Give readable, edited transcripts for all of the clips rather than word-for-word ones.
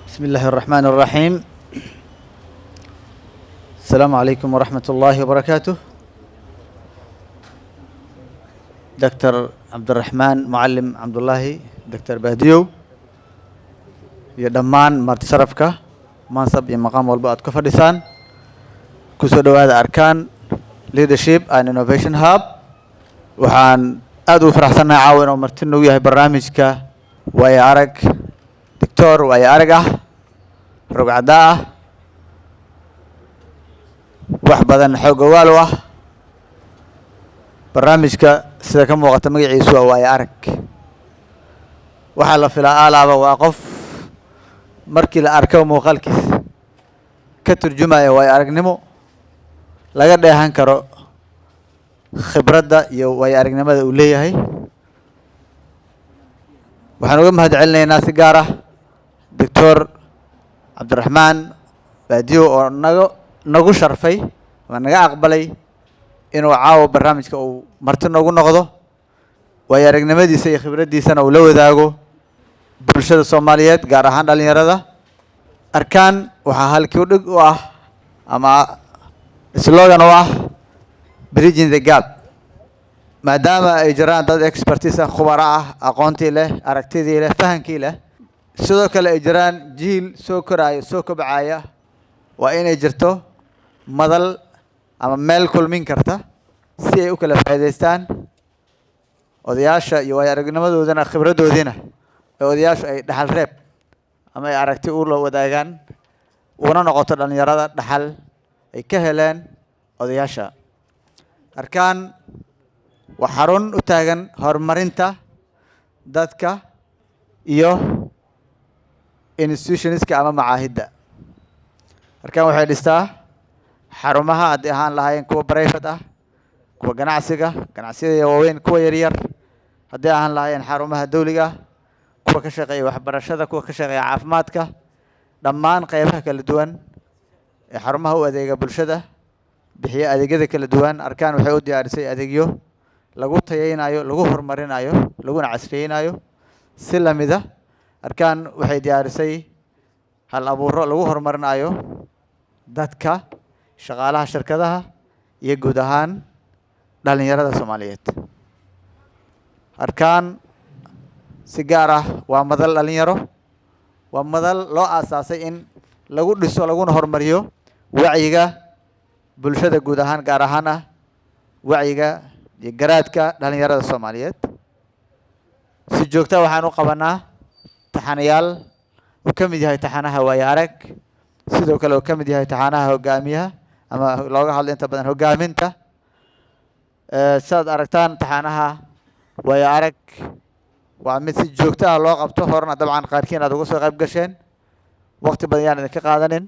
بسم الله الرحمن الرحيم. السلام عليكم ورحمة الله وبركاته. دكتور عبد الرحمن معلم عبد الله دكتور بهديو يا دمان مرت شرفك منصب يا مقام والبعض كفردسان كسودو هذا أركان leadership and innovation hub وحان أدو فرحسنا عاون ومرتنو وياه برنامجك ويا عرق دكتور ويا عرقه رقعداه wax badan xogowaal u ah barnaamijka sida ka muuqata magaciisu waa ay arag waxa la filaa alaaba waa qof markii la arko muuqaalkiisa ka turjumaya way aragnimo laga dheehan karo khibradda iyo way aragnimada uu leeyahay waxaan uga mahadcelinaynaa si gaar ah Dr. Cabdiraxmaan Baadiyo oo nagu sharfay oo naga aqbalay inuu caawo barnaamijka uu marti noogu noqdo way aragnimadiisa iyo khibraddiisana uu la wadaago bulshada Soomaaliyeed gaar ahaan dhalinyarada arkaan waxa halkii u dhig u ah ama slogan u ah bridging the gap maadaama ay jiraan dad expertise khubara ah aqoontii leh aragtidii leh fahankii leh sidoo kale ay jiraan jiil soo koraayo soo kobcaya waa inay jirto madal ama meel kulmin karta si ay u kala faa'iideystaan odayaasha iyo way aragnimadoodana khibradoodina odayaashu ay dhaxal reeb ama ay aragti u la wadaagaan una noqoto dhalinyarada dhaxal ay ka heleen odayaasha arkaan waa xarun u taagan horumarinta dadka iyo institutionska ama macaahidda arkaan waxay dhistaa xarumaha haddii ahaan lahaayeen kuwa private ah kuwa ganacsiyada waaweyn kuwa yaryar haddii ahaan lahaayeen xarumaha dawliga kuwa ka shaqeeya waxbarashada kuwa ka shaqeeya caafimaadka dhammaan qaybaha kala duwan ee xarumaha u adeega bulshada bixiya adeegyada kala duwan arkaan waxay u diyaarisay adeegyo lagu tayeynayo lagu horumarinayo laguna casriyeynayo si lamida arkaan waxay diyaarisay hal abuuro lagu horumarinayo dadka shaqaalaha shirkadaha iyo guud ahaan dhalinyarada Soomaaliyeed arkaan si gaar ah waa madal dhalinyaro waa madal loo aasaasay in lagu dhiso laguna horumariyo wacyiga bulshada guud ahaan gaar ahaan wacyiga iyo garaadka dhalinyarada Soomaaliyeed si joogto waxaan u qabanaa taxanayaal uu ka mid yahay taxanaha waaya arag sidoo kale uu ka mid yahay taxanaha hogaamiyaha ama looga hadlo inta badan hogaaminta saad aragtaan taxanaha waaya arag waa mid si joogto ah loo qabto horna dabcan qaarkiin aad uga soo qayb gasheen waqti badan yaan idinka qaadanin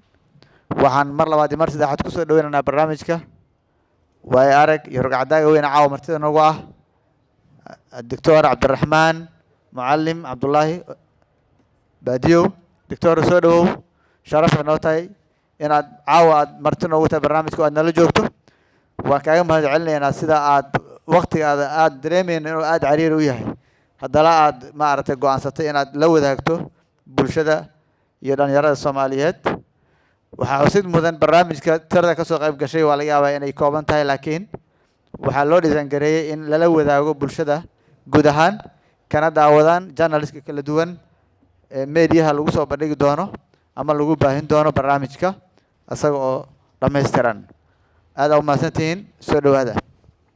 waxaan mar labaad iyo mar saddexaad ku soo dhaweynaynaa barnaamijka waaya arag iyo rugcadaaga weyn caawa martida nagu ah Dr. Cabdiraxmaan Mucallim Cabdullaahi Baadiyo Dr. soo dhawow sharaf inoo tahay inaad caawa aad marti noogu tahay barnaamijku aad nala joogto waan kaaga mahadcelinaynaa sida aad waqtigaada aad dareemayno inuu aad cariiri u yahay haddana aad maaragtay go'aansatay inaad la wadaagto bulshada iyo dhalinyarada Soomaaliyeed waxaa xusid mudan barnaamijka tirada ka soo qayb gashay waa laga yaabaa inay kooban tahay laakiin waxaa loo dhisan gareeyay in lala wadaago bulshada guud ahaan kana daawadaan journalistka kala duwan ee meediyaha lagu soo bandhigi doono ama lagu baahin doono barnaamijka asaga oo dhammaystiran aad u mahadsantihiin soo dhawaada